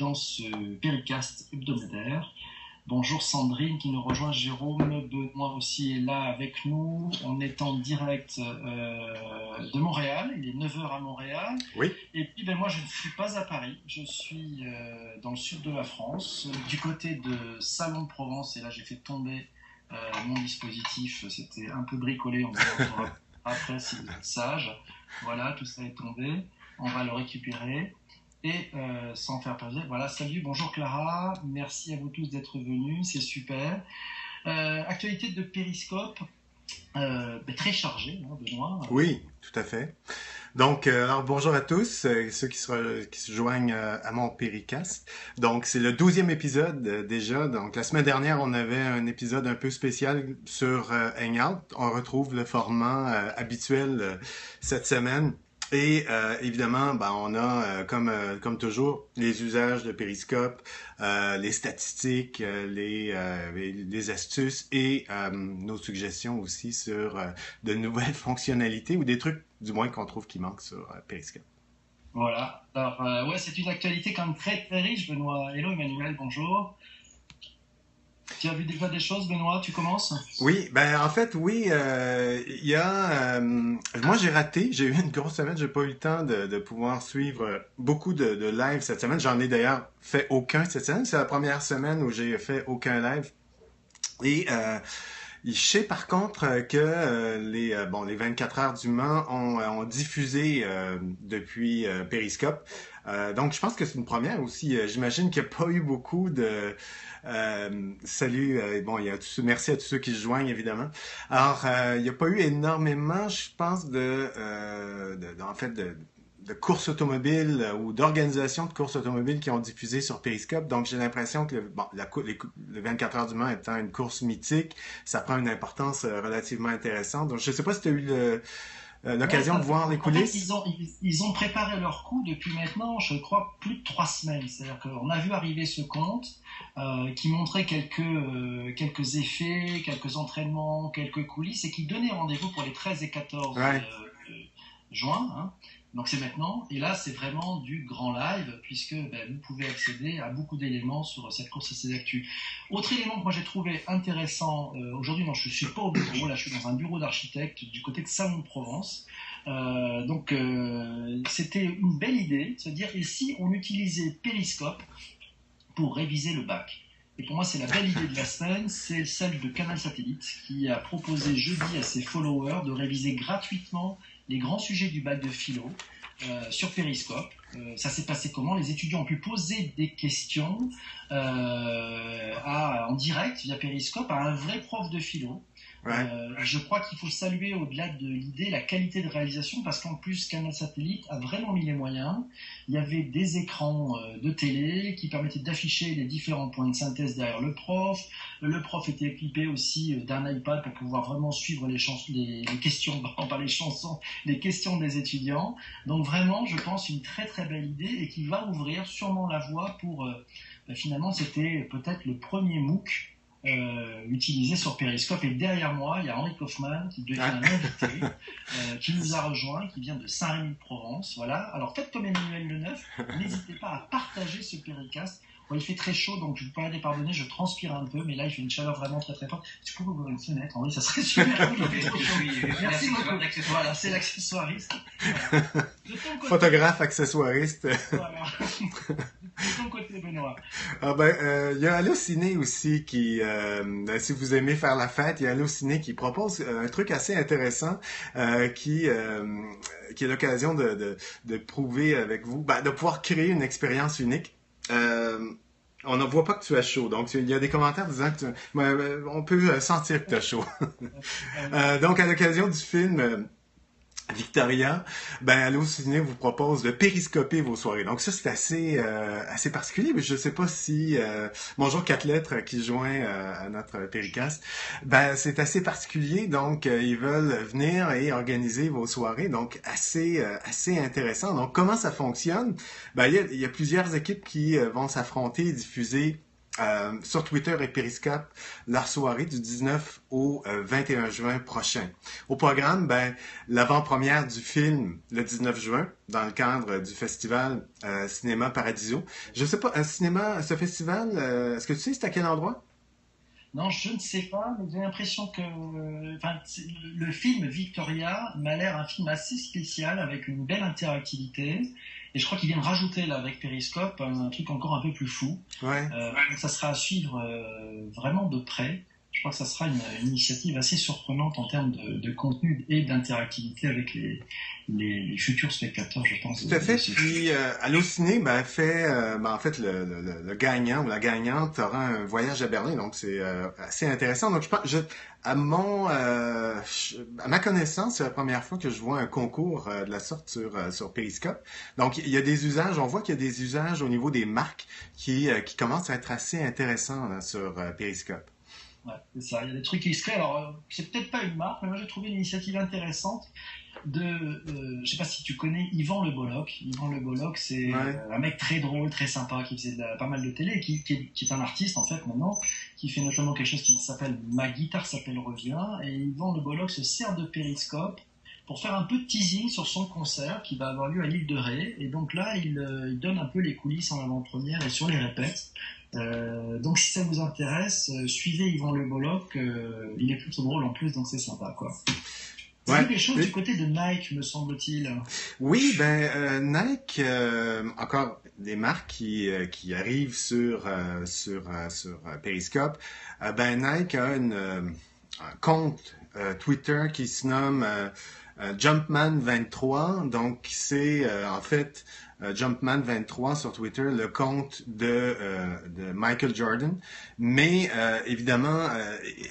dans ce Péricast hebdomadaire. Bonjour Sandrine qui nous rejoint, Jérôme, Benoît aussi est là avec nous. On est en direct de Montréal, il est 9h à Montréal. Oui. Et puis moi je ne suis pas à Paris, je suis dans le sud de la France, du côté de Salon de Provence. Et là j'ai fait tomber mon dispositif, c'était un peu bricolé, on verra après si vous êtes sage. Voilà, tout ça est tombé, on va le récupérer. Et sans faire perdre, voilà, salut, bonjour Clara, merci à vous tous d'être venus, c'est super. Actualité de Périscope, très chargée, hein, Benoît. Oui, tout à fait. Donc, alors bonjour à tous, ceux qui se joignent à mon Péricast. Donc, c'est le 12e épisode déjà. Donc, la semaine dernière, on avait un épisode un peu spécial sur Hangout. On retrouve le format habituel cette semaine. Et évidemment, on a comme toujours les usages de Periscope, les statistiques, les astuces et nos suggestions aussi sur de nouvelles fonctionnalités ou des trucs du moins qu'on trouve qui manquent sur Periscope. Voilà. Alors c'est une actualité quand même très très riche, Benoît. Hello Emmanuel, bonjour. Tu as vu déjà des choses, Benoît? Tu commences? Oui, en fait, oui, il y a... moi, j'ai eu une grosse semaine, j'ai pas eu le temps de pouvoir suivre beaucoup de live cette semaine. J'en ai d'ailleurs fait aucun cette semaine. C'est la première semaine où j'ai fait aucun live. Et je sais par contre que les 24 heures du Mans ont diffusé depuis Periscope. Donc, je pense que c'est une première aussi. J'imagine qu'il n'y a pas eu beaucoup de... salut, merci à tous ceux qui se joignent, évidemment. Alors, il n'y a pas eu énormément, je pense, de courses automobiles ou d'organisations de courses automobiles qui ont diffusé sur Periscope. Donc, j'ai l'impression que le 24 heures du Mans étant une course mythique, ça prend une importance relativement intéressante. Donc, je ne sais pas si tu as eu l'occasion de voir les coulisses. En fait, ils ont préparé leur coup depuis maintenant, je crois, plus de 3 semaines. C'est-à-dire qu'on a vu arriver ce compte qui montrait quelques effets, quelques entraînements, quelques coulisses et qui donnait rendez-vous pour les 13 et 14 juin. Hein. Donc c'est maintenant, et là c'est vraiment du grand live, puisque vous pouvez accéder à beaucoup d'éléments sur cette course et ses actus. Autre élément que moi j'ai trouvé intéressant, aujourd'hui non, je ne suis pas au bureau, là je suis dans un bureau d'architecte du côté de Salon de Provence, c'était une belle idée de se dire, et si on utilisait Periscope pour réviser le bac? Et pour moi, c'est la belle idée de la semaine, c'est celle de Canal Satellite qui a proposé jeudi à ses followers de réviser gratuitement les grands sujets du bac de philo sur Periscope. Ça s'est passé comment? Les étudiants ont pu poser des questions en direct via Periscope à un vrai prof de philo. Je crois qu'il faut saluer au-delà de l'idée la qualité de réalisation parce qu'en plus Canal Satellite a vraiment mis les moyens. Il y avait des écrans de télé qui permettaient d'afficher les différents points de synthèse derrière le prof. Le prof était équipé aussi d'un iPad pour pouvoir vraiment suivre les questions, pas les chansons, les questions des étudiants. Donc vraiment, je pense, une très très belle idée et qui va ouvrir sûrement la voie pour... finalement, c'était peut-être le premier MOOC utilisé sur Periscope. Et derrière moi, il y a Henri Kaufmann qui devient un invité, qui nous a rejoint, qui vient de Saint-Rémy-de-Provence. Voilà. Alors faites comme Emmanuel Leneuf, n'hésitez pas à partager ce Péricast. Bon, il fait très chaud, donc je ne peux pas les pardonner, je transpire un peu, mais là il fait une chaleur vraiment très très forte. Si je pouvais ouvrir une fenêtre, Henri, ça serait super cool. Merci beaucoup. Voilà, c'est l'accessoiriste. Photographe accessoiriste. Voilà. De ton côté, Benoît. Il y a Allociné aussi qui, si vous aimez faire la fête, il y a Allociné qui propose un truc assez intéressant qui est l'occasion de prouver avec vous, de pouvoir créer une expérience unique. On ne voit pas que tu as chaud, donc il y a des commentaires disant que on peut sentir que tu as chaud. Donc à l'occasion du film Victoria, Allociné vous propose de périscoper vos soirées. Donc ça, c'est assez particulier, mais je sais pas si... bonjour 4 lettres qui joint à notre Péricast. C'est assez particulier, donc ils veulent venir et organiser vos soirées, donc assez intéressant. Donc comment ça fonctionne? Il y a plusieurs équipes qui vont s'affronter et diffuser sur Twitter et Periscope leur soirée du 19 au 21 juin prochain. Au programme, l'avant-première du film le 19 juin dans le cadre du festival Cinéma Paradiso. Je sais pas, ce festival, est-ce que tu sais c'est à quel endroit? Non, je ne sais pas, mais j'ai l'impression que le film Victoria m'a l'air un film assez spécial avec une belle interactivité. Et je crois qu'ils viennent rajouter là avec Periscope un truc encore un peu plus fou. Ouais. Donc ça sera à suivre vraiment de près. Je crois que ça sera une initiative assez surprenante en termes de contenu et d'interactivité avec les futurs spectateurs, je pense. Tout à fait. Puis Allociné en fait le gagnant ou la gagnante aura un voyage à Berlin, donc c'est assez intéressant. Donc je pense, à ma connaissance, c'est la première fois que je vois un concours de la sorte sur Periscope. Donc il y a des usages, on voit qu'il y a des usages au niveau des marques qui commencent à être assez intéressants là, sur Periscope. Ouais, c'est ça. Il y a des trucs qui se créent. Alors, c'est peut-être pas une marque, mais moi j'ai trouvé une initiative intéressante je sais pas si tu connais Yvan Le Bolloc. Yvan Le Bolloc, c'est un mec très drôle, très sympa, qui faisait pas mal de télé, qui est un artiste en fait maintenant, qui fait notamment quelque chose qui s'appelle Ma guitare s'appelle Revient. Et Yvan Le Bolloc se sert de Periscope pour faire un peu de teasing sur son concert qui va avoir lieu à l'île de Ré. Et donc là, il donne un peu les coulisses en avant-première et sur les répètes. Donc si ça vous intéresse, suivez Yvan Le Bolloc, il est plutôt drôle en plus, donc c'est sympa quoi. C'est quelque chose du côté de Nike, me semble-t-il. Oui, Nike, encore des marques qui arrivent sur Periscope. Nike a un compte Twitter qui se nomme Jumpman23. Donc c'est en fait Jumpman23 sur Twitter, le compte de Michael Jordan. Mais évidemment,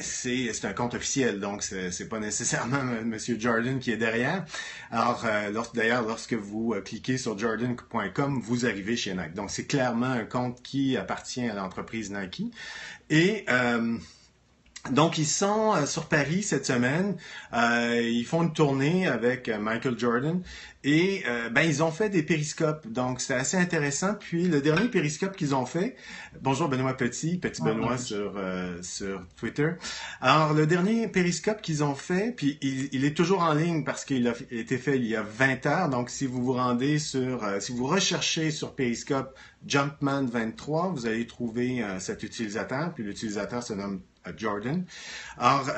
c'est un compte officiel, donc c'est pas nécessairement Monsieur Jordan qui est derrière. Alors, d'ailleurs, lorsque vous cliquez sur jordan.com, vous arrivez chez Nike. Donc, c'est clairement un compte qui appartient à l'entreprise Nike. Et donc, ils sont sur Paris cette semaine. Ils font une tournée avec Michael Jordan. Et ils ont fait des périscopes. Donc, c'est assez intéressant. Puis, le dernier périscope qu'ils ont fait... Bonjour Benoît Petit Benoît sur Twitter. Alors, le dernier périscope qu'ils ont fait, puis il est toujours en ligne parce qu'il a été fait il y a 20 heures. Donc, si vous vous rendez si vous recherchez sur Periscope Jumpman23, vous allez trouver cet utilisateur. Puis, l'utilisateur se nomme Jordan. Alors,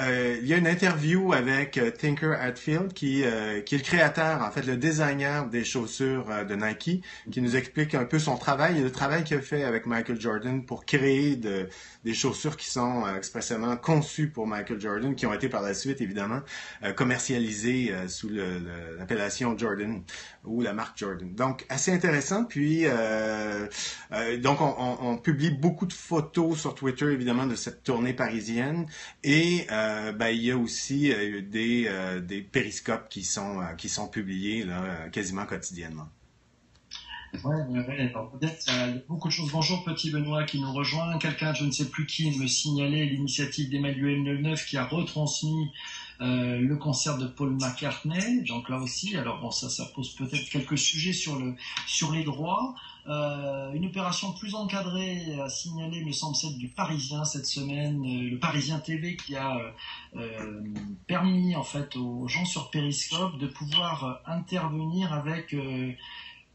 il y a une interview avec Tinker Hatfield qui est le créateur, en fait, le designer des chaussures de Nike, qui nous explique un peu son travail et le travail qu'il a fait avec Michael Jordan pour créer des chaussures qui sont expressément conçues pour Michael Jordan, qui ont été par la suite, évidemment, commercialisées sous l'appellation Jordan ou la marque Jordan. Donc, assez intéressant. Puis, donc, on publie beaucoup de photos sur Twitter, évidemment, de cette tournée parisienne. Et il y a aussi des périscopes qui sont publiés là, quasiment quotidiennement. Alors peut-être il y a beaucoup de choses. Bonjour Petit Benoît qui nous rejoint. Quelqu'un, je ne sais plus qui, me signalait l'initiative d'Emmanuel Neuf qui a retransmis le concert de Paul McCartney. Donc là aussi, alors bon, ça pose peut-être quelques sujets sur les droits. Une opération plus encadrée a signalé, me semble, celle du Parisien cette semaine, le Parisien TV qui a permis en fait aux gens sur Periscope de pouvoir intervenir avec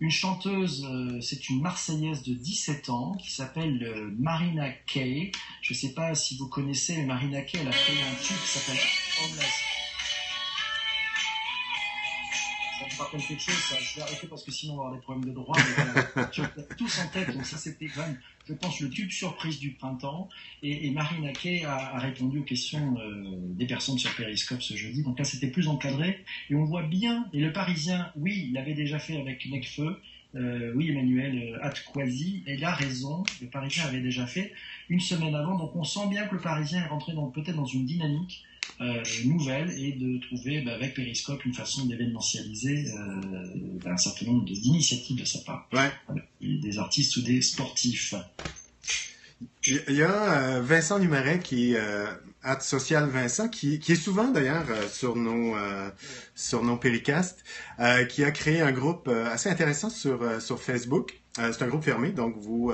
une chanteuse, c'est une Marseillaise de 17 ans qui s'appelle Marina Kaye. Je ne sais pas si vous connaissez, mais Marina Kaye, elle a fait un tube qui s'appelle Homeless. Ça vous rappelle quelque chose, ça? Je vais arrêter parce que sinon on va avoir des problèmes de droit. Je tous en tête, donc ça c'était quand même, je pense, le tube surprise du printemps. Et Marina Kaye a répondu aux questions des personnes sur Periscope ce jeudi. Donc là c'était plus encadré. Et on voit bien, et le Parisien, oui, il l'avait déjà fait avec Necfeu. Oui, Emmanuel Atquasi, et il a raison, le Parisien avait déjà fait une semaine avant. Donc on sent bien que le Parisien est rentré peut-être dans une dynamique nouvelle et de trouver avec Periscope une façon d'événementialiser un certain nombre d'initiatives de sa part. Ouais. Des artistes ou des sportifs. Il y a Vincent Numeret qui Social Vincent qui est souvent d'ailleurs sur nos Péricasts, qui a créé un groupe assez intéressant sur Facebook. C'est un groupe fermé, donc vous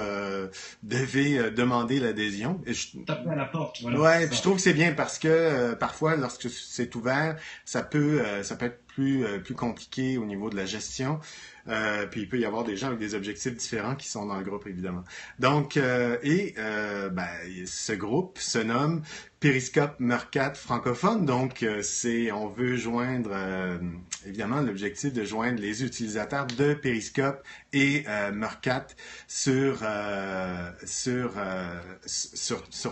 devez demander l'adhésion. Taper à la porte, voilà, c'est Ouais, puis je ça. trouve que c'est bien parce que parfois, lorsque c'est ouvert, ça peut être plus compliqué au niveau de la gestion. Puis il peut y avoir des gens avec des objectifs différents qui sont dans le groupe, évidemment. Donc, ben, ce groupe se nomme Periscope Meerkat francophone. Donc, on veut joindre, évidemment, l'objectif de joindre les utilisateurs de Periscope et Meerkat sur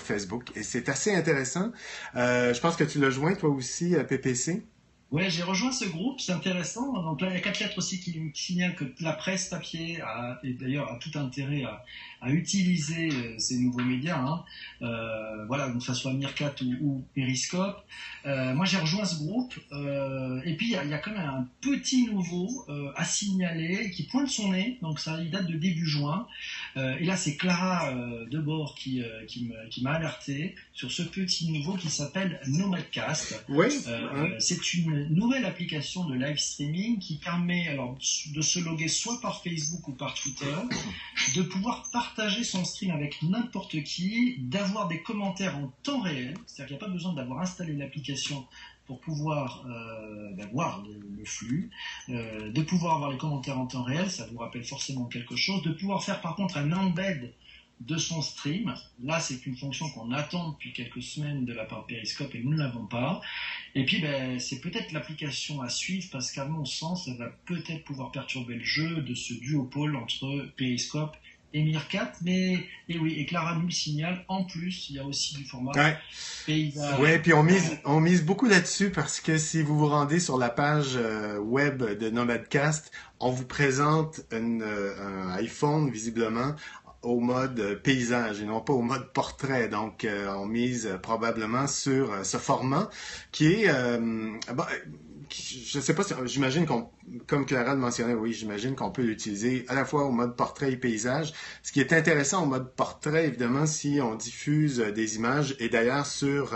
Facebook. Et c'est assez intéressant. Je pense que tu l'as joint toi aussi, PPC. Ouais, j'ai rejoint ce groupe, c'est intéressant. Donc là, il y a quatre lettres aussi qui signalent que la presse papier et d'ailleurs a tout intérêt à utiliser ces nouveaux médias. Hein. Voilà, donc que ça soit Meerkat ou Periscope. Moi, j'ai rejoint ce groupe. Et puis, il y a quand même un petit nouveau à signaler qui pointe son nez. Donc ça, il date de début juin. Et là, c'est Clara Debord qui m'a alerté sur ce petit nouveau qui s'appelle Nomadcast. Oui. Hein? C'est une nouvelle application de live streaming qui permet alors de se loguer soit par Facebook ou par Twitter, de pouvoir partager son stream avec n'importe qui, d'avoir des commentaires en temps réel, c'est-à-dire qu'il n'y a pas besoin d'avoir installé l'application pour pouvoir voir le flux, de pouvoir avoir les commentaires en temps réel, ça vous rappelle forcément quelque chose, de pouvoir faire par contre un embed de son stream. Là, c'est une fonction qu'on attend depuis quelques semaines de la part de Periscope et nous ne l'avons pas. Et puis, c'est peut-être l'application à suivre parce qu'à mon sens, elle va peut-être pouvoir perturber le jeu de ce duopole entre Periscope et Meerkat. Et oui, et Clara nous le signale. En plus, il y a aussi du format Ouais. paysage. Ouais, puis on mise beaucoup là-dessus parce que si vous vous rendez sur la page web de Nomadcast, on vous présente un iPhone visiblement au mode paysage et non pas au mode portrait. Donc, on mise probablement sur ce format qui est, je sais pas, j'imagine qu'on, comme Clara le mentionnait, oui, j'imagine qu'on peut l'utiliser à la fois au mode portrait et paysage. Ce qui est intéressant au mode portrait, évidemment, si on diffuse des images, et d'ailleurs sur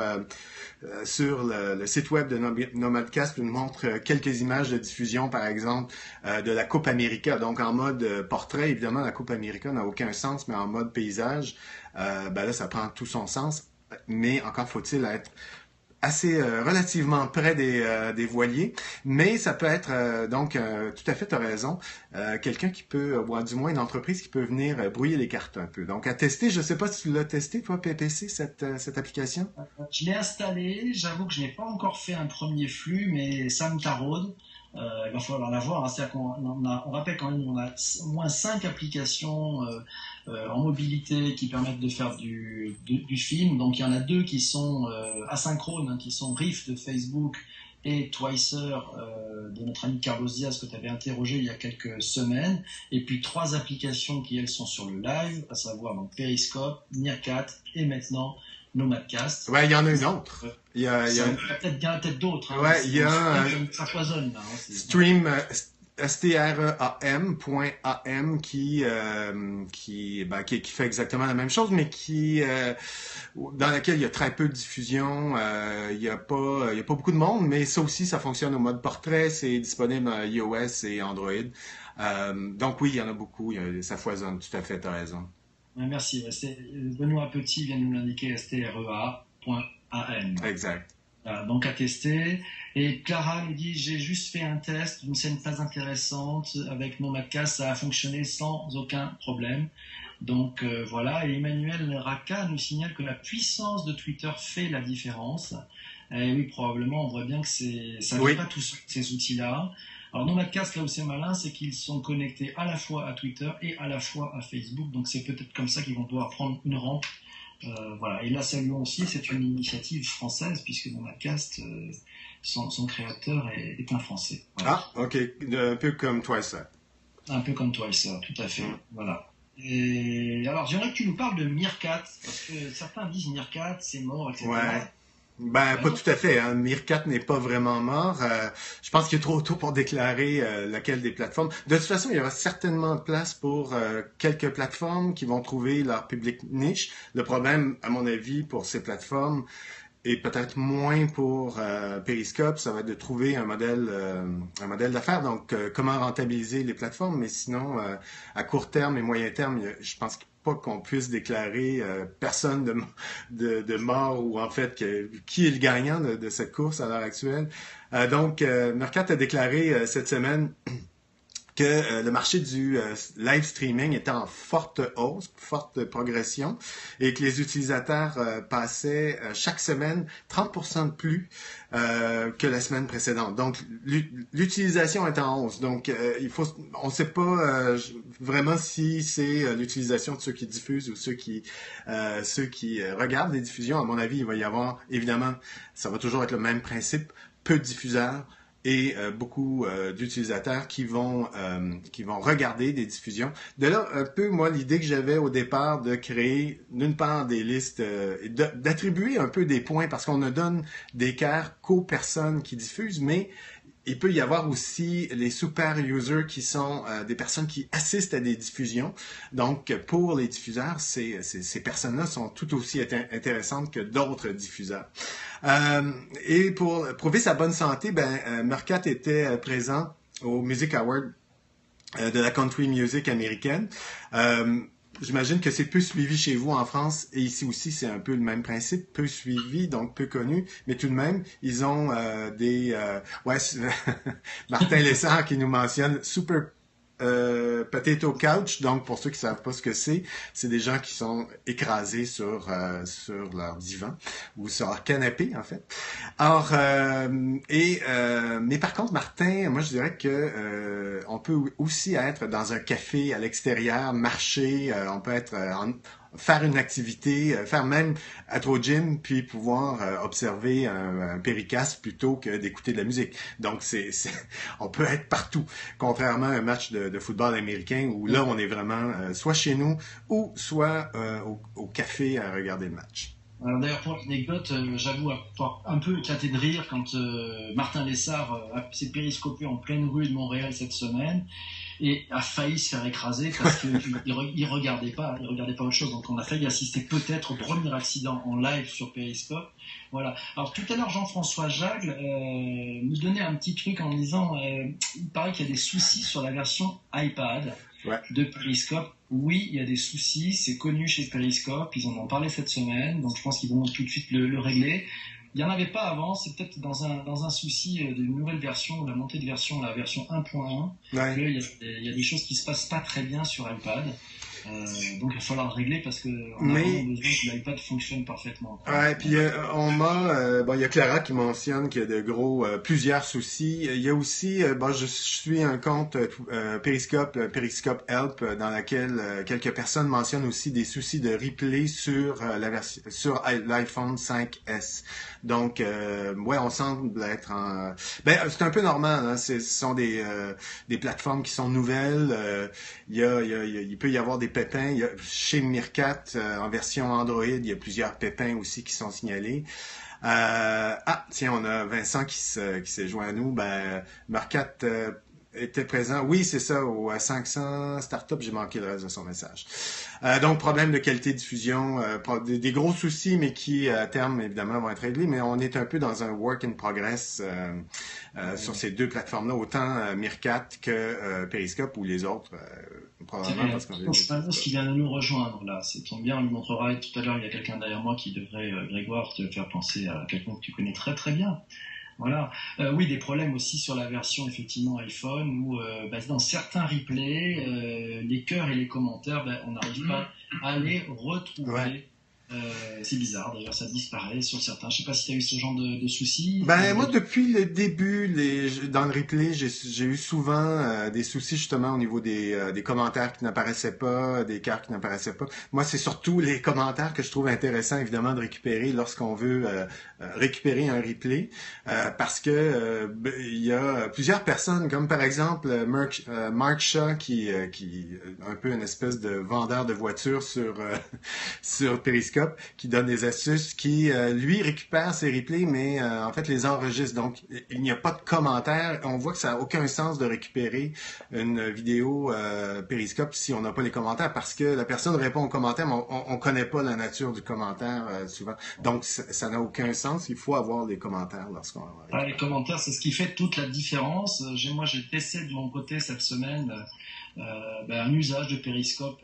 le site web de Nomadcast, on nous montre quelques images de diffusion, par exemple, de la Coupe América. Donc, en mode portrait, évidemment, la Coupe América n'a aucun sens, mais en mode paysage, ben là, ça prend tout son sens. Mais encore faut-il être assez relativement près des voiliers, mais ça peut être donc tout à fait, tu as raison, quelqu'un qui peut, ou du moins une entreprise qui peut venir brouiller les cartes un peu. Donc à tester, je sais pas si tu l'as testé toi PPC cette application. Je l'ai installé, j'avoue que je n'ai pas encore fait un premier flux, mais ça me taraude. Il va falloir l'avoir. Hein. C'est-à-dire on rappelle quand même qu'on a au moins 5 applications en mobilité qui permettent de faire du film. Donc il y en a deux qui sont asynchrones, hein, qui sont Riff de Facebook et Twicer de notre ami Carlos Diaz que tu avais interrogé il y a quelques semaines. Et puis 3 applications qui elles sont sur le live, à savoir donc Periscope, Meerkat et maintenant Nomadcast. Ouais, il y en a une autre. Il y a Il y en a peut-être d'autres. Hein, ouais, il y a ça foisonne là. Hein, Stream stream.am qui fait exactement la même chose, mais dans laquelle il y a très peu de diffusion. Il y a pas beaucoup de monde, mais ça aussi, ça fonctionne au mode portrait. C'est disponible à iOS et Android. Donc oui, il y en a beaucoup. Ça foisonne. Tout à fait, t'as raison. Merci. Benoît Petit vient de nous l'indiquer, strea.am. Exact. Donc à tester. Et Clara nous dit, j'ai juste fait un test d'une scène pas intéressante avec Nomadcast, ça a fonctionné sans aucun problème. Donc voilà, et Emmanuel Raka nous signale que la puissance de Twitter fait la différence. Et oui, probablement, on voit bien que ça ne Oui. fait pas tous ces outils-là. Alors Nomadcast, là où c'est malin, c'est qu'ils sont connectés à la fois à Twitter et à la fois à Facebook. Donc c'est peut-être comme ça qu'ils vont pouvoir prendre une rampe. Voilà. Et là, saluons aussi, c'est une initiative française, puisque Nomadcast, son créateur est un Français. Voilà. Ah, ok. Un peu comme toi, ça. Un peu comme toi, ça, tout à fait. Voilà. Et alors, j'aimerais que tu nous parles de Meerkat, parce que certains disent Meerkat, c'est mort, etc. Ouais. Ben, pas tout à fait. Hein. Meerkat n'est pas vraiment mort. Je pense qu'il est trop tôt pour déclarer laquelle des plateformes. De toute façon, il y aura certainement de place pour quelques plateformes qui vont trouver leur public niche. Le problème, à mon avis, pour ces plateformes et peut-être moins pour Periscope, ça va être de trouver un modèle d'affaires. Donc, comment rentabiliser les plateformes, mais sinon, à court terme et moyen terme, je pense pas qu'on puisse déclarer personne de mort ou en fait qui est le gagnant de cette course à l'heure actuelle. Donc, Meerkat a déclaré cette semaine que le marché du live streaming était en forte hausse, forte progression, et que les utilisateurs passaient chaque semaine 30% de plus que la semaine précédente. Donc, l'utilisation est en hausse. Donc, on ne sait pas vraiment si c'est l'utilisation de ceux qui diffusent ou ceux qui regardent les diffusions. À mon avis, il va y avoir, évidemment, ça va toujours être le même principe, peu de diffuseurs et beaucoup d'utilisateurs qui vont regarder des diffusions. De là, un peu, moi, l'idée que j'avais au départ de créer, d'une part, des listes, d'attribuer un peu des points, parce qu'on ne donne des cœurs qu'aux personnes qui diffusent, mais il peut y avoir aussi les super users qui sont des personnes qui assistent à des diffusions. Donc, pour les diffuseurs, ces personnes-là sont tout aussi intéressantes que d'autres diffuseurs. Et pour prouver sa bonne santé, Meerkat était présent au Music Award de la country music américaine. J'imagine que c'est peu suivi chez vous en France, et ici aussi c'est un peu le même principe, peu suivi, donc peu connu, mais tout de même, ils ont Martin Lessard qui nous mentionne Super Potato Couch, donc pour ceux qui savent pas ce que c'est des gens qui sont écrasés sur leur divan ou sur leur canapé en fait. Or mais par contre Martin, moi je dirais que on peut aussi être dans un café à l'extérieur, marcher, on peut être faire une activité, faire même être au gym, puis pouvoir observer un péricastre plutôt que d'écouter de la musique. Donc, on peut être partout, contrairement à un match de football américain où là, on est vraiment soit chez nous ou soit au café à regarder le match. Alors d'ailleurs, pour l'anecdote, j'avoue avoir un peu éclaté de rire quand Martin Lessard s'est périscopé en pleine rue de Montréal cette semaine et a failli se faire écraser parce qu'il regardait pas autre chose. Donc on a failli assister peut-être au premier accident en live sur Periscope. Voilà. Alors tout à l'heure, Jean-François Jagle nous donnait un petit truc en disant il paraît qu'il y a des soucis sur la version iPad de Periscope. Oui, il y a des soucis, c'est connu chez Periscope, ils en ont parlé cette semaine, donc je pense qu'ils vont tout de suite le régler. Il n'y en avait pas avant, c'est peut-être dans un souci d'une nouvelle version, la montée de version, la version 1.1, qu'il y a des choses qui se passent pas très bien sur iPad. Donc il va falloir le régler parce qu'on a vraiment besoin que l'iPad fonctionne parfaitement. Ouais, puis il y a Clara qui mentionne qu'il y a de plusieurs soucis. Il y a aussi, je suis un compte Periscope Help, dans laquelle quelques personnes mentionnent aussi des soucis de replay sur sur l'iPhone 5S. Donc, on semble être en... c'est un peu normal, hein. Ce sont des plateformes qui sont nouvelles. Il peut y avoir des pépins. Chez Meerkat, en version Android, il y a plusieurs pépins aussi qui sont signalés. Tiens, on a Vincent qui s'est joint à nous. Meerkat était présent. Oui, c'est ça, au 500 Startup, j'ai manqué le reste de son message. Donc, problème de qualité de diffusion, des gros soucis, mais qui, à terme, évidemment, vont être réglés. Mais on est un peu dans un work in progress sur ces deux plateformes-là, autant Meerkat que Periscope ou les autres, probablement. Parce qu'on c'est un qui vient de nous rejoindre, là. C'est tombe bien, on lui montrera. Et tout à l'heure, il y a quelqu'un derrière moi qui devrait, Grégoire, te faire penser à quelqu'un que tu connais très très bien. Voilà. Oui, des problèmes aussi sur la version effectivement iPhone où dans certains replays, les cœurs et les commentaires, on n'arrive pas à les retrouver. Ouais. C'est bizarre, d'ailleurs ça disparaît sur certains. Je sais pas si tu as eu ce genre de soucis. Moi, depuis le début, dans le replay, j'ai eu souvent des soucis justement au niveau des commentaires qui n'apparaissaient pas, des cœurs qui n'apparaissaient pas. Moi, c'est surtout les commentaires que je trouve intéressant évidemment de récupérer lorsqu'on veut récupérer un replay, parce que il y a plusieurs personnes, comme par exemple Mark Shaw qui un peu une espèce de vendeur de voitures sur Periscope, Periscope, qui donne des astuces, qui, lui, récupère ses replays, mais en fait, les enregistre. Donc, il n'y a pas de commentaires. On voit que ça n'a aucun sens de récupérer une vidéo Periscope si on n'a pas les commentaires, parce que la personne répond aux commentaires, mais on connaît pas la nature du commentaire souvent. Donc, ça n'a aucun sens. Il faut avoir les commentaires lorsqu'on... Les commentaires, c'est ce qui fait toute la différence. Moi, j'ai testé de mon côté cette semaine un usage de Periscope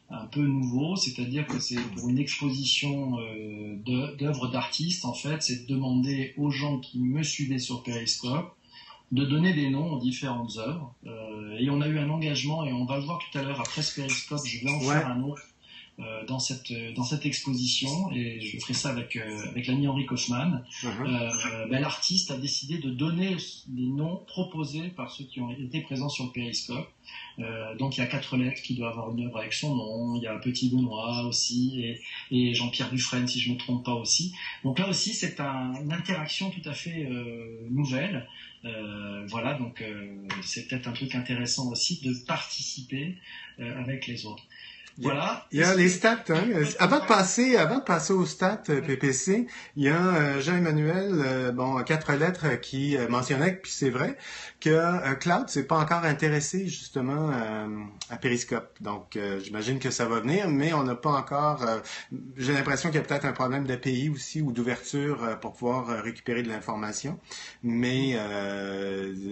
un peu nouveau, c'est-à-dire que c'est pour une exposition d'œuvres d'artistes, en fait, c'est de demander aux gens qui me suivaient sur Periscope de donner des noms aux différentes œuvres. Et on a eu un engagement, et on va le voir tout à l'heure après ce Periscope, je vais en faire un autre dans cette exposition, et je ferai ça avec l'ami Henri Kaufmann. L'artiste a décidé de donner les noms proposés par ceux qui ont été présents sur le Periscope. Donc il y a 4 lettres qui doivent avoir une œuvre avec son nom, il y a Petit Benoît aussi, et Jean-Pierre Dufresne si je ne me trompe pas aussi. Donc là aussi c'est une interaction tout à fait nouvelle. Voilà, donc c'est peut-être un truc intéressant aussi de participer avec les autres. Voilà. Il y a les stats. Hein. Avant de passer aux stats PPC, il y a Jean-Emmanuel, 4 lettres qui mentionnait, puis c'est vrai, que Cloud s'est pas encore intéressé justement à Periscope. Donc, j'imagine que ça va venir, mais on n'a pas encore... j'ai l'impression qu'il y a peut-être un problème d'API aussi ou d'ouverture pour pouvoir récupérer de l'information. Mais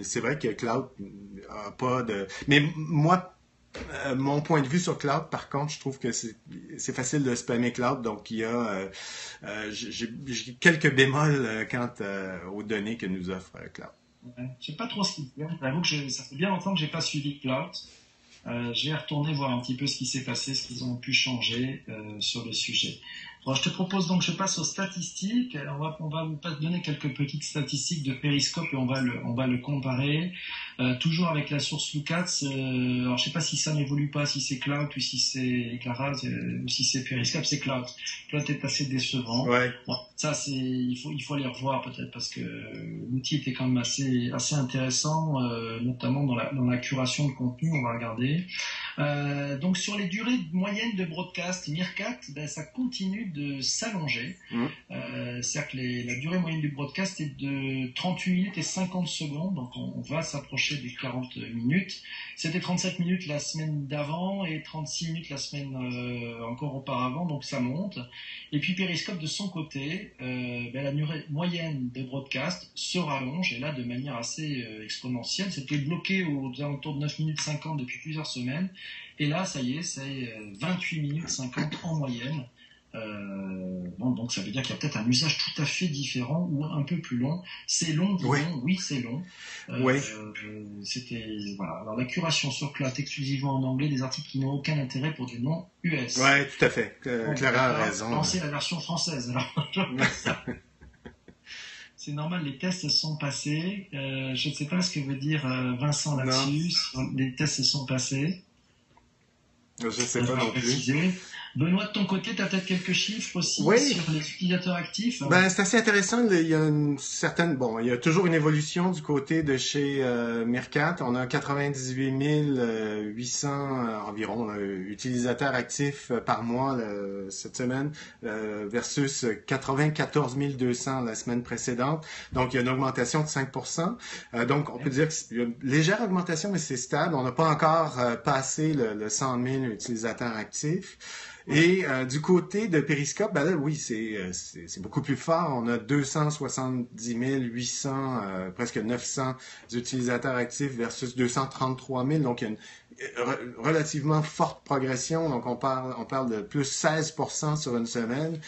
c'est vrai que Cloud a pas de... Mais moi, mon point de vue sur Cloud, par contre, je trouve que c'est facile de spammer Cloud, donc il y a j'ai quelques bémols quant aux données que nous offre Cloud. Ouais, je sais pas trop ce qu'il fait. J'avoue que ça fait bien longtemps que j'ai pas suivi Cloud. J'ai retourné voir un petit peu ce qui s'est passé, ce qu'ils ont pu changer sur le sujet. Alors, je te propose donc, je passe aux statistiques. On va vous donner quelques petites statistiques de Periscope et on va le comparer. Toujours avec la source Lucas. Alors, je sais pas si ça n'évolue pas, si c'est Cloud ou si c'est Clara, ou si c'est Periscope, c'est Cloud. Cloud est assez décevant. Ouais. Bon, ça il faut aller revoir peut-être parce que l'outil était quand même assez intéressant, notamment dans la curation de contenu. On va regarder. Donc sur les durées moyennes de broadcast, Meerkat, ça continue de s'allonger. C'est-à-dire que la durée moyenne du broadcast est de 38 minutes et 50 secondes, donc on va s'approcher des 40 minutes. C'était 37 minutes la semaine d'avant et 36 minutes la semaine encore auparavant, donc ça monte. Et puis Periscope de son côté, la durée moyenne de broadcast se rallonge, et là de manière assez exponentielle. C'était bloqué aux alentours de 9 minutes 50 depuis plusieurs semaines. Et là, ça y est, c'est 28 minutes 50 en moyenne. Donc ça veut dire qu'il y a peut-être un usage tout à fait différent ou un peu plus long. C'est long, oui, c'est long. Voilà. Alors la curation sur Cloud exclusivement en anglais, des articles qui n'ont aucun intérêt pour du non US. Ouais, tout à fait. Clara a raison. Lancer la version française. Alors, c'est normal, les tests se sont passés. Je ne sais pas ce que veut dire Vincent là-dessus. Les tests se sont passés. Je ne sais pas non plus. Benoît, de ton côté, tu as peut-être quelques chiffres aussi sur les utilisateurs actifs. C'est assez intéressant. Il y a il y a toujours une évolution du côté de chez Meerkat. On a 98 800 environ utilisateurs actifs par mois cette semaine versus 94 200 la semaine précédente. Donc, il y a une augmentation de 5%. Donc, on peut dire qu'il y a une légère augmentation, mais c'est stable. On n'a pas encore passé le 100 000 utilisateurs actifs. Et du côté de Periscope, oui, c'est beaucoup plus fort. On a 270 800, presque 900 utilisateurs actifs versus 233 000. Donc, il y a une relativement forte progression. Donc, on parle de plus 16% sur une semaine.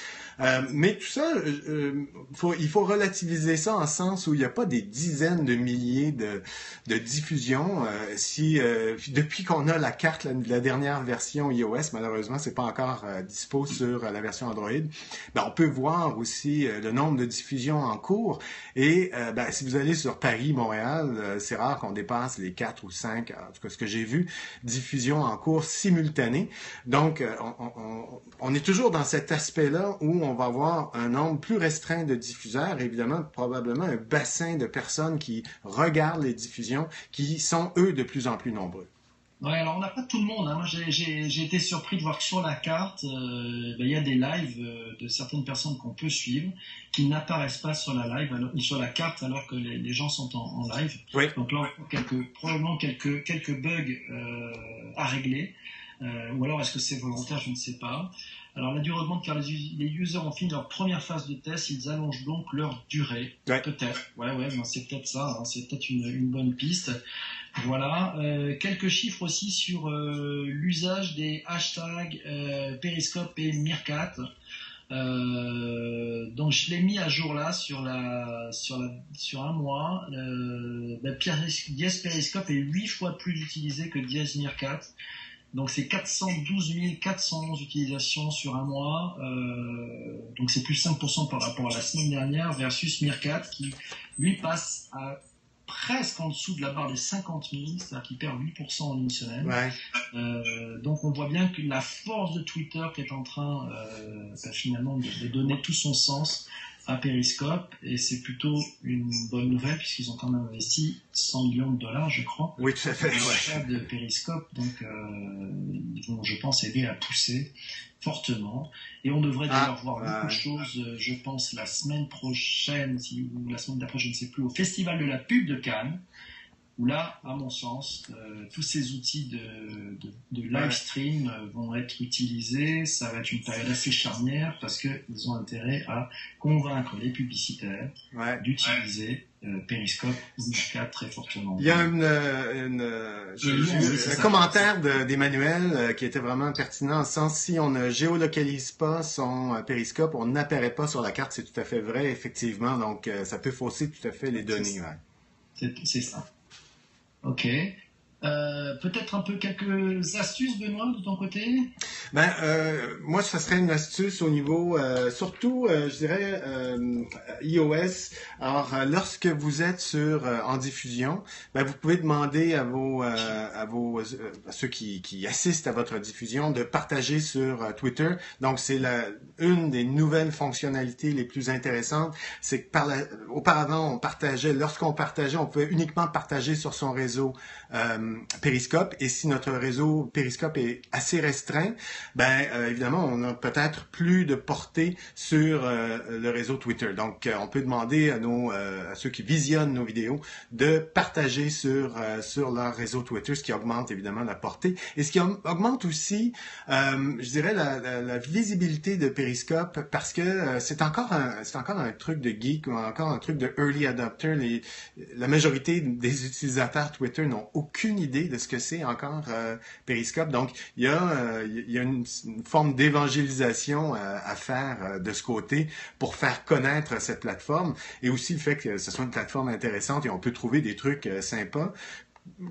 Mais tout ça, il faut relativiser ça en sens où il n'y a pas des dizaines de milliers de diffusions. Depuis qu'on a la carte, la dernière version iOS, malheureusement, c'est pas encore dispo sur la version Android. On peut voir aussi le nombre de diffusions en cours. Et si vous allez sur Paris, Montréal, c'est rare qu'on dépasse les 4 ou 5, en tout cas ce que j'ai vu, diffusions en cours simultanées. Donc, on est toujours dans cet aspect-là où on va avoir un nombre plus restreint de diffuseurs, évidemment, probablement un bassin de personnes qui regardent les diffusions, qui sont, eux, de plus en plus nombreux. Ouais, alors on n'a pas tout le monde, hein. Moi, j'ai été surpris de voir que sur la carte, il y a des lives de certaines personnes qu'on peut suivre qui n'apparaissent pas sur la live, sur la carte, alors que les gens sont en live. Oui. Donc là, probablement quelques bugs à régler. Ou alors est-ce que c'est volontaire, je ne sais pas. Alors la durée augmente car les users ont fini leur première phase de test, ils allongent donc leur durée. Ouais. Peut-être. Ouais, c'est peut-être ça, hein. C'est peut-être une bonne piste. Voilà, quelques chiffres aussi sur l'usage des hashtags Periscope et Meerkat. Donc je l'ai mis à jour là sur un mois. Dièse Periscope est 8 fois plus utilisé que Dièse Meerkat. Donc c'est 412 411 utilisations sur un mois. Donc c'est plus 5% par rapport à la semaine dernière versus Meerkat qui lui passe à presque en dessous de la barre des 50 000, c'est-à-dire qu'il perd 8% en une semaine. Ouais. Donc on voit bien que la force de Twitter qui est en train finalement de donner tout son sens à Periscope, et c'est plutôt une bonne nouvelle puisqu'ils ont quand même investi 100 millions de dollars, je crois, Oui, tout à fait. dans l'achat de Periscope, donc ils vont, je pense, aider à pousser fortement. Et on devrait d'ailleurs voir beaucoup de choses, je pense, la semaine prochaine, ou la semaine d'après, je ne sais plus, au Festival de la pub de Cannes, où là, à mon sens, tous ces outils de live stream vont être utilisés. Ça va être une période assez charnière parce qu'ils ont intérêt à convaincre les publicitaires d'utiliser Periscope ou Meerkat très fortement. Il y a un commentaire d'Emmanuel qui était vraiment pertinent, en sens si on ne géolocalise pas son Periscope, on n'apparaît pas sur la carte. C'est tout à fait vrai, effectivement. Donc, ça peut fausser tout à fait les données. C'est ça. Ok. Peut-être un peu quelques astuces, Benoît, de ton côté? Moi, ça serait une astuce au niveau, surtout, je dirais, iOS. Alors, lorsque vous êtes en diffusion, vous pouvez demander à ceux qui assistent à votre diffusion de partager sur Twitter. Donc, c'est une des nouvelles fonctionnalités les plus intéressantes. C'est que auparavant, lorsqu'on partageait, on pouvait uniquement partager sur son réseau Periscope, et si notre réseau Periscope est assez restreint, évidemment, on n'a peut-être plus de portée sur le réseau Twitter. Donc, on peut demander à ceux qui visionnent nos vidéos de partager sur leur réseau Twitter, ce qui augmente évidemment la portée, et ce qui augmente aussi, je dirais, la visibilité de Periscope, parce que c'est encore un truc de geek, ou encore un truc de early adopter. La majorité des utilisateurs Twitter n'ont aucune idée de ce que c'est encore Periscope. Donc, il y a une forme d'évangélisation à faire de ce côté pour faire connaître cette plateforme, et aussi le fait que ce soit une plateforme intéressante et on peut trouver des trucs sympas,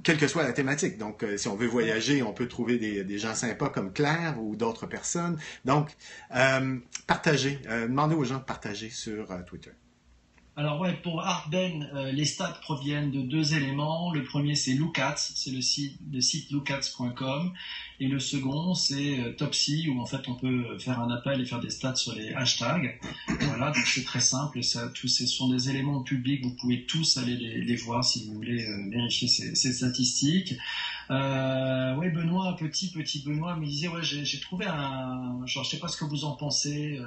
quelle que soit la thématique. Donc, si on veut voyager, on peut trouver des gens sympas comme Claire ou d'autres personnes. Donc, partagez, demandez aux gens de partager sur Twitter. Alors pour Artben, les stats proviennent de 2 éléments. Le premier, c'est Lookats, c'est le site lookats.com, et le second, c'est Topsy, où en fait on peut faire un appel et faire des stats sur les hashtags. Voilà, donc c'est très simple. Tous ces sont des éléments publics. Vous pouvez tous aller les voir si vous voulez vérifier ces statistiques. Benoît, petit Benoît me disait, j'ai trouvé je sais pas ce que vous en pensez.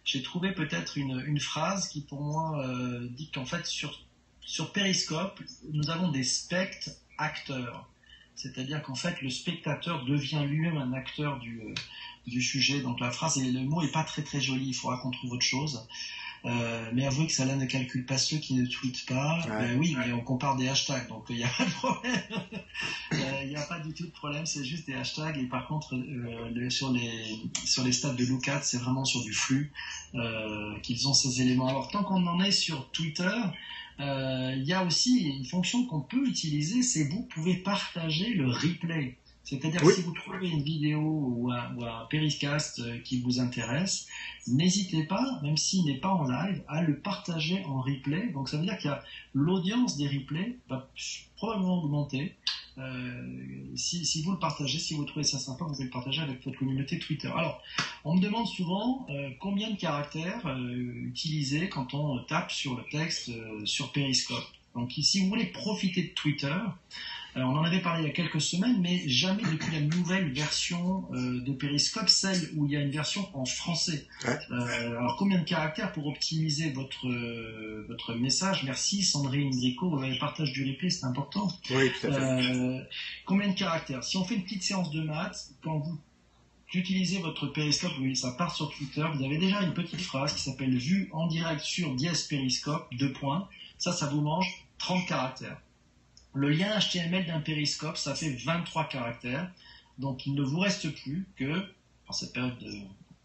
J'ai trouvé peut-être une phrase qui, pour moi, dit qu'en fait, sur Periscope, nous avons des spect-acteurs. C'est-à-dire qu'en fait, le spectateur devient lui-même un acteur du sujet. Donc la phrase, et le mot est pas très très joli, il faudra qu'on trouve autre chose. Mais avouez que cela ne calcule pas ceux qui ne tweetent pas. Oui, mais on compare des hashtags, donc il n'y a pas de problème. Il n'y a pas du tout de problème, c'est juste des hashtags. Et par contre, sur les stats de Lookats, c'est vraiment sur du flux qu'ils ont ces éléments. Alors tant qu'on en est sur Twitter, il y a aussi une fonction qu'on peut utiliser, c'est vous pouvez partager le replay. C'est-à-dire que si vous trouvez une vidéo ou un Periscast qui vous intéresse, n'hésitez pas, même s'il n'est pas en live, à le partager en replay. Donc ça veut dire qu'il y a l'audience des replays va probablement augmenter. Si vous le partagez, si vous trouvez ça sympa, vous pouvez le partager avec votre communauté Twitter. Alors, on me demande souvent combien de caractères utiliser quand on tape sur le texte sur Periscope. Donc si vous voulez profiter de Twitter, on en avait parlé il y a quelques semaines, mais jamais depuis la nouvelle version de Periscope, celle où il y a une version en français. Ouais. Alors combien de caractères pour optimiser votre message? Merci Sandrine Grico, le partage du replay, c'est important. Oui, tout à fait. Combien de caractères? Si on fait une petite séance de maths, quand vous utilisez votre Periscope, ça part sur Twitter, vous avez déjà une petite phrase qui s'appelle vue en direct sur dièse Periscope, 2 points. Ça vous mange 30 caractères. Le lien HTML d'un Periscope, ça fait 23 caractères. Donc il ne vous reste plus que, en cette période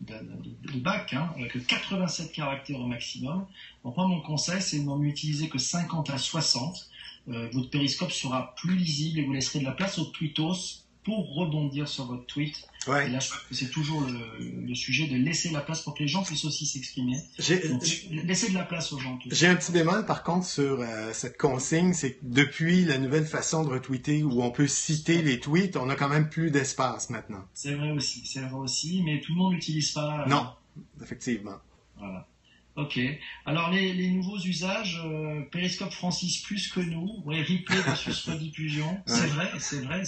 de bac, que 87 caractères au maximum. Donc moi, mon conseil, c'est de n'en utiliser que 50 à 60. Votre Periscope sera plus lisible et vous laisserez de la place aux tweetos pour rebondir sur votre tweet. Ouais. Et là, je trouve que c'est toujours le sujet de laisser la place pour que les gens puissent aussi s'exprimer. Donc, laisser de la place aux gens. J'ai un petit bémol, par contre, sur cette consigne, c'est que depuis la nouvelle façon de retweeter où on peut citer les tweets, on a quand même plus d'espace maintenant. C'est vrai aussi, mais tout le monde n'utilise pas. Non, effectivement. Voilà. Ok. Alors les nouveaux usages, Periscope Francis plus que nous, ouais, replay versus rediffusion. Ouais. C'est vrai.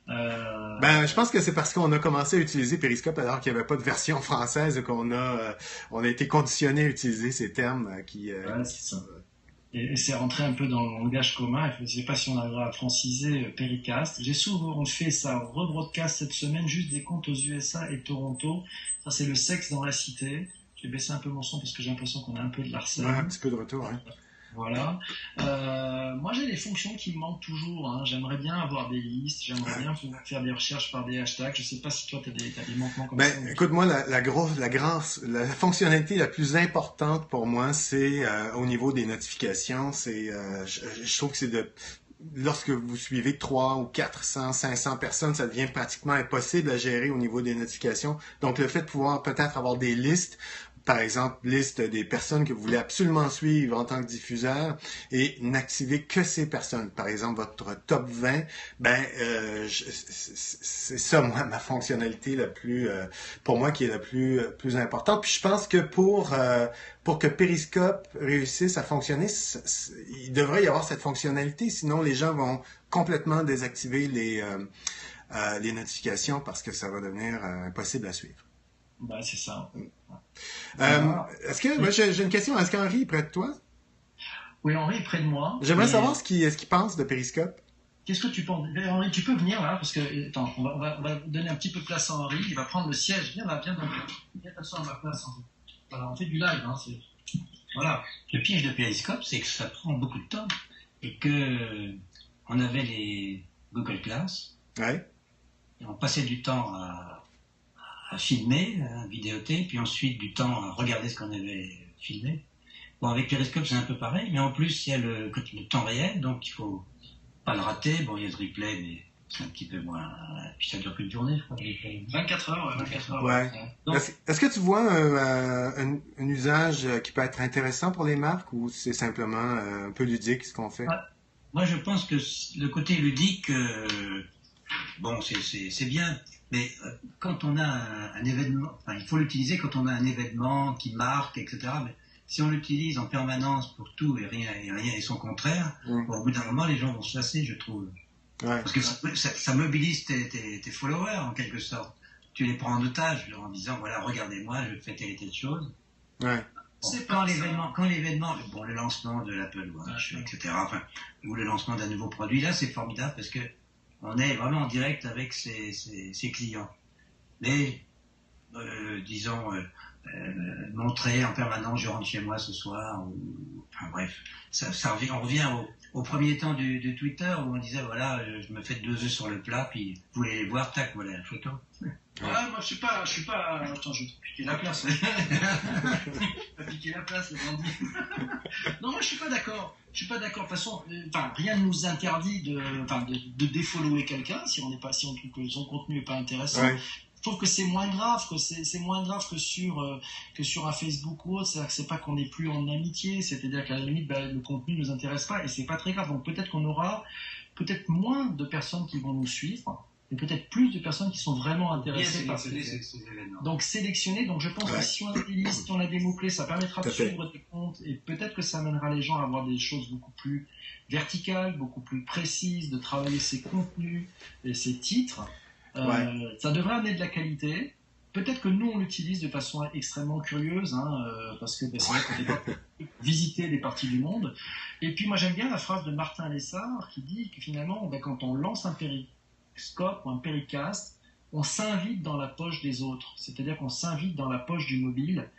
Ouais. Je pense que c'est parce qu'on a commencé à utiliser Periscope alors qu'il n'y avait pas de version française qu'on a été conditionné à utiliser ces termes qui. Ouais, c'est ça. Et c'est rentré un peu dans le langage commun. Je ne sais pas si on arrivera à franciser Pericast. J'ai souvent fait ça, rebroadcast cette semaine, juste des comptes aux USA et Toronto. Ça, c'est le sexe dans la cité. J'ai baissé un peu mon son parce que j'ai l'impression qu'on a un peu de larcène. Ouais, un petit peu de retour, hein. Voilà. Moi, j'ai des fonctions qui me manquent toujours. Hein. J'aimerais bien avoir des listes. J'aimerais bien pouvoir faire des recherches par des hashtags. Je ne sais pas si toi, tu as des manquements comme ça. Écoute, moi, la fonctionnalité la plus importante pour moi, c'est au niveau des notifications. C'est, je trouve que c'est lorsque vous suivez 300 ou 400, 500 personnes, ça devient pratiquement impossible à gérer au niveau des notifications. Donc, le fait de pouvoir peut-être avoir des listes, par exemple, liste des personnes que vous voulez absolument suivre en tant que diffuseur et n'activer que ces personnes. Par exemple, votre top 20, c'est ça, moi, ma fonctionnalité la plus, pour moi, qui est la plus importante. Puis je pense que pour que Periscope réussisse à fonctionner, il devrait y avoir cette fonctionnalité, sinon les gens vont complètement désactiver les notifications parce que ça va devenir impossible à suivre. C'est ça. Est-ce que, moi, j'ai une question. Est-ce qu'Henri est près de toi? Oui, Henri est près de moi. J'aimerais savoir ce qu'il pense de Periscope. Qu'est-ce que tu penses? Henri, tu peux venir là, parce que, attends, on va donner un petit peu de place à Henri. Il va prendre le siège. Viens t'asseoir à ma place, Henri. Voilà, on fait du live, hein. Voilà. Le piège de Periscope, c'est que ça prend beaucoup de temps et que on avait les Google Glass. Ouais. Et on passait du temps à filmer, à vidéoter, puis ensuite du temps à regarder ce qu'on avait filmé. Bon, avec Periscope, c'est un peu pareil, mais en plus, il y a le temps réel, donc il faut pas le rater. Bon, il y a le replay, mais c'est un petit peu moins... Puis ça dure qu'une journée, je crois. 24 heures, 24 heures. Ouais. Donc, est-ce que tu vois un usage qui peut être intéressant pour les marques ou c'est simplement un peu ludique ce qu'on fait? Moi, je pense que le côté ludique, c'est bien. Mais quand on a un événement, il faut l'utiliser quand on a un événement qui marque, etc. Mais si on l'utilise en permanence pour tout et rien et son contraire, au bout d'un moment, les gens vont se lasser, je trouve. Ouais. Parce que ça mobilise tes followers, en quelque sorte. Tu les prends en otage en disant, voilà, regardez-moi, je fais telle et telle chose. Ouais. Bon, quand l'événement, le lancement de l'Apple Watch, etc., ou le lancement d'un nouveau produit, là, c'est formidable parce que on est vraiment en direct avec ses clients. Mais, montrer en permanence, je rentre chez moi ce soir, on revient au premier temps du Twitter où on disait, voilà, je me fais 2 œufs sur le plat, puis vous voulez les voir, tac, voilà la photo. Moi je suis pas, attends, je vais te piquer la place. Pas piquer la place, Non, moi je suis pas d'accord. De toute façon, rien ne nous interdit de défollower quelqu'un si on trouve que son contenu est pas intéressant. Ouais. Je trouve que c'est moins grave que sur un Facebook ou autre. C'est-à-dire que c'est pas qu'on n'est plus en amitié, c'est-à-dire qu'à la limite, le contenu nous intéresse pas et c'est pas très grave. Donc peut-être qu'on aura moins de personnes qui vont nous suivre. mais peut-être plus de personnes qui sont vraiment intéressées par ces événements. Donc sélectionner, donc je pense que si on a des listes, on a des mots-clés, ça permettra de suivre des comptes et peut-être que ça amènera les gens à avoir des choses beaucoup plus verticales, beaucoup plus précises, de travailler ses contenus et ses titres. Ça devrait amener de la qualité. Peut-être que nous, on l'utilise de façon extrêmement curieuse, parce que c'est vrai qu'on peut visiter des parties du monde. Et puis moi, j'aime bien la phrase de Martin Lessard qui dit que finalement, quand on lance un périscope ou un péricast, on s'invite dans la poche des autres. C'est-à-dire qu'on s'invite dans la poche du mobile.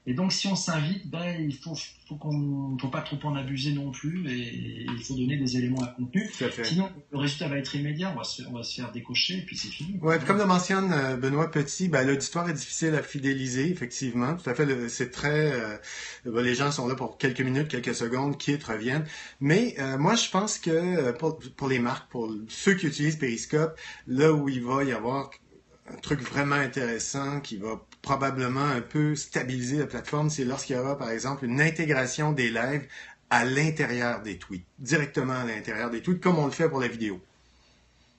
Et donc, si on s'invite, il faut pas trop en abuser non plus, et il faut donner des éléments à contenu. Sinon, le résultat va être immédiat, on va se faire décocher, et puis c'est fini. Ouais, comme le mentionne Benoît Petit, l'auditoire est difficile à fidéliser, effectivement. Tout à fait, c'est très... les gens sont là pour quelques minutes, quelques secondes, quittent, reviennent. Mais moi, je pense que pour les marques, pour ceux qui utilisent Periscope, là où il va y avoir un truc vraiment intéressant qui va probablement un peu stabiliser la plateforme, c'est lorsqu'il y aura, par exemple, une intégration des lives à l'intérieur des tweets, directement à l'intérieur des tweets, comme on le fait pour la vidéo.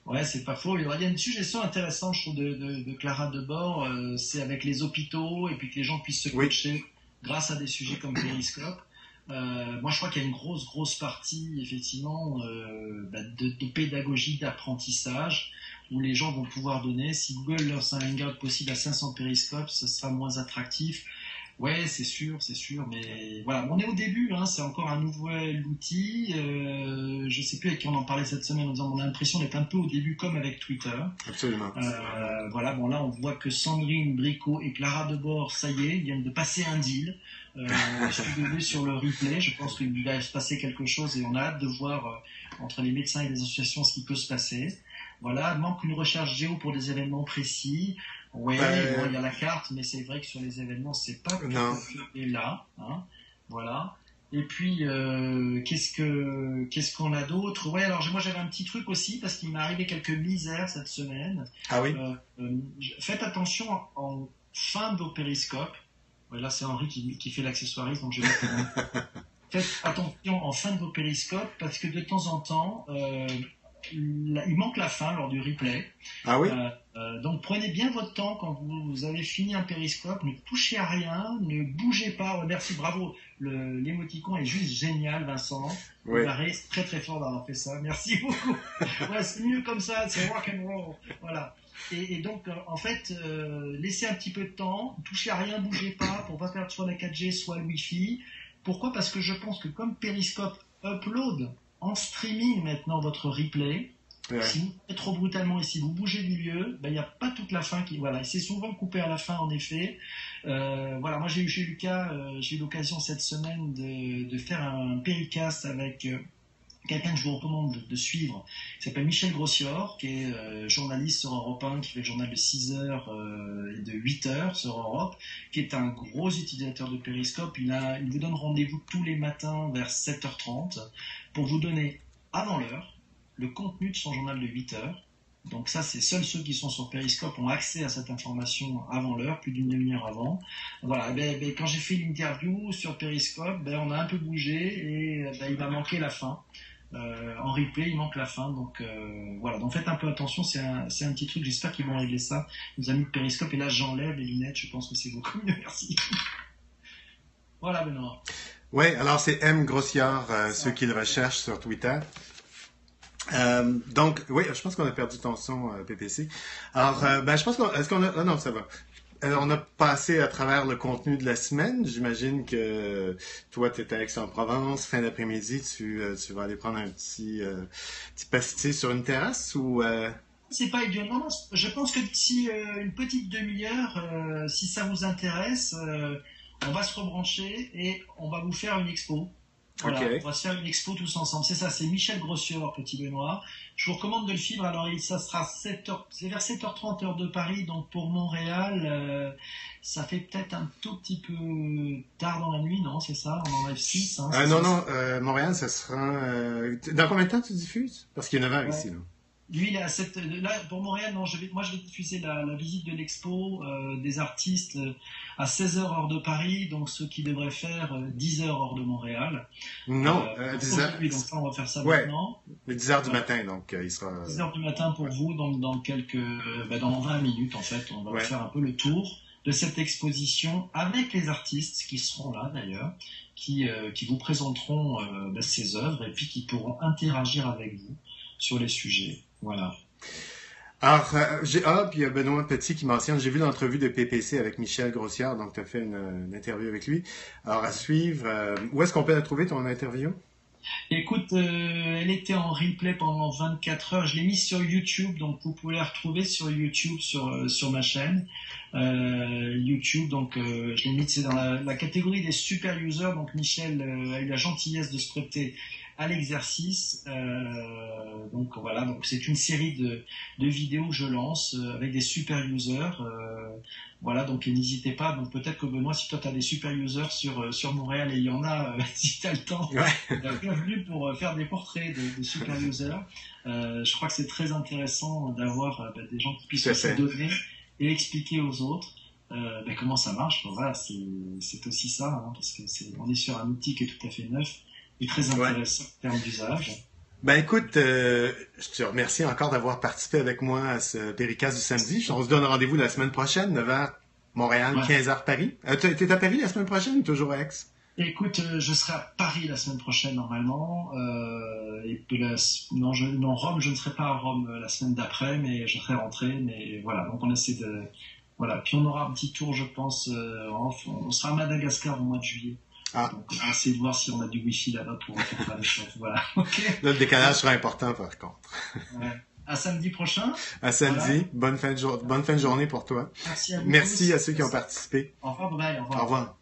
Ouais, c'est pas faux. Il y a une suggestion intéressante, je trouve, de Clara Debord, c'est avec les hôpitaux, et puis que les gens puissent se coacher grâce à des sujets comme Periscope. Moi, je crois qu'il y a une grosse partie, effectivement, de pédagogie, d'apprentissage, où les gens vont pouvoir donner. Si Google lance un hangout possible à 500 périscopes, ce sera moins attractif. Ouais, c'est sûr, mais voilà, on est au début, c'est encore un nouvel outil. Je sais plus avec qui on en parlait cette semaine en disant on a l'impression d'être un peu au début comme avec Twitter. Absolument. Voilà, bon là on voit que Sandrine Bricot et Clara Debord, ça y est, ils viennent de passer un deal. Je suis devenu sur le replay, je pense qu'il va se passer quelque chose et on a hâte de voir entre les médecins et les associations ce qui peut se passer. Voilà, manque une recherche géo pour des événements précis. Oui, il y a la carte, mais c'est vrai que sur les événements, c'est pas tout à fait là. Voilà. Et puis, qu'est-ce qu'on a d'autre? Ouais, alors moi j'avais un petit truc aussi, parce qu'il m'est arrivé quelques misères cette semaine. Ah oui? Faites attention en fin de vos périscopes. Ouais, là, c'est Henri qui fait l'accessoiriste, donc je vais faites attention en fin de vos périscopes, parce que de temps en temps, il manque la fin lors du replay. Ah oui? Donc prenez bien votre temps quand vous avez fini un périscope, ne touchez à rien, ne bougez pas. Merci, bravo, l'émoticon est juste génial, Vincent. Oui. C'est très très fort d'avoir fait ça, merci beaucoup. Ouais, c'est mieux comme ça, c'est rock and roll. Voilà. Et donc en fait, laissez un petit peu de temps, touchez à rien, bougez pas pour pas perdre soit la 4G soit le Wi-Fi. Pourquoi? Parce que je pense que comme Periscope upload en streaming maintenant votre replay, si vous faites trop brutalement et si vous bougez du lieu, il n'y a pas toute la fin qui... Voilà, c'est souvent coupé à la fin en effet. Voilà, moi j'ai eu chez Lucas, j'ai eu l'occasion cette semaine de faire un péricast avec quelqu'un que je vous recommande de suivre, qui s'appelle Michel Grossior, qui est journaliste sur Europe 1, qui fait le journal de 6h et de 8h sur Europe, qui est un gros utilisateur de Periscope. Il vous donne rendez-vous tous les matins vers 7h30 pour vous donner, avant l'heure, le contenu de son journal de 8h. Donc ça, c'est seuls ceux qui sont sur Periscope ont accès à cette information avant l'heure, plus d'une demi-heure avant. Voilà, quand j'ai fait l'interview sur Periscope, on a un peu bougé et il m'a manqué la fin. En replay, il manque la fin, donc voilà. Donc faites un peu attention, c'est un petit truc, j'espère qu'ils vont régler ça. Nos amis de Periscope, et là j'enlève les lunettes, je pense que c'est beaucoup mieux, merci. Voilà, Benoît. Oui, alors c'est M. Grossiard, ceux qui le recherchent sur Twitter. Donc, oui, je pense qu'on a perdu ton son, PPC. Alors, je pense est-ce qu'on a... Ah non, ça va. On a passé à travers le contenu de la semaine. J'imagine que toi, tu étais à Aix-en-Provence, fin d'après-midi, tu vas aller prendre un petit pastis sur une terrasse ou... C'est pas idiot. Non, je pense que d'ici une petite demi-heure, si ça vous intéresse, on va se rebrancher et on va vous faire une expo. Voilà, on va se faire une expo tous ensemble. C'est ça, c'est Michel Grossior, petit Benoît. Je vous recommande de le suivre. Alors, ça sera 7h, c'est vers 7h30 heure de Paris. Donc, pour Montréal, ça fait peut-être un tout petit peu tard dans la nuit, non? C'est ça? On enlève 6. Non, Montréal, ça sera... Dans combien de temps tu diffuses? Parce qu'il y a 9 heures ici, là. Lui, il est à là, pour Montréal, non, moi je vais diffuser la visite de l'expo des artistes à 16h heure de Paris, donc ceux qui devraient faire 10h heure de Montréal. Non, 10h. Donc ça, on va faire ça ouais, maintenant. Mais 10h du matin, donc il sera... 10h du matin pour vous, donc dans 20 minutes, en fait, on va faire un peu le tour de cette exposition avec les artistes qui seront là, d'ailleurs, qui vous présenteront ces œuvres et puis qui pourront interagir avec vous sur les sujets. Voilà. Alors, puis il y a Benoît Petit qui mentionne, j'ai vu l'entrevue de PPC avec Michel Grossière, donc tu as fait une interview avec lui. Alors, à suivre, où est-ce qu'on peut la trouver, ton interview? Écoute, elle était en replay pendant 24 heures. Je l'ai mise sur YouTube, donc vous pouvez la retrouver sur YouTube, sur ma chaîne YouTube. Donc, je l'ai mise dans la catégorie des super users. Donc, Michel a eu la gentillesse de se prêter à l'exercice. Donc voilà, donc c'est une série de vidéos que je lance avec des super users. Voilà, donc n'hésitez pas. Donc peut-être que Benoît, si toi tu as des super users sur Montréal, et il y en a, si tu as le temps, bienvenue pour faire des portraits de super users. Je crois que c'est très intéressant d'avoir des gens qui puissent se donner et expliquer aux autres comment ça marche. Voilà, c'est aussi ça, hein, parce que on est sur un outil qui est tout à fait neuf et très intéressant en termes d'usage. Ben écoute, je te remercie encore d'avoir participé avec moi à ce Péricast du samedi. On se donne rendez-vous la semaine prochaine, 9h Montréal, 15h Paris. T'es à Paris la semaine prochaine ou toujours à Aix? Écoute, je serai à Paris la semaine prochaine normalement. Rome, je ne serai pas à Rome la semaine d'après, mais je serai rentré. Mais voilà, donc on essaie de... Voilà, puis on aura un petit tour, je pense. On sera à Madagascar au mois de juillet. Donc, on va essayer de voir si on a du wifi là-bas pour faire des choses. Voilà. Okay. Là, le décalage sera important par contre. Ouais. À samedi prochain. À samedi. Voilà. Bonne fin de journée pour toi. Merci à vous. Merci à ceux qui ont participé. Au revoir, bye. Au revoir.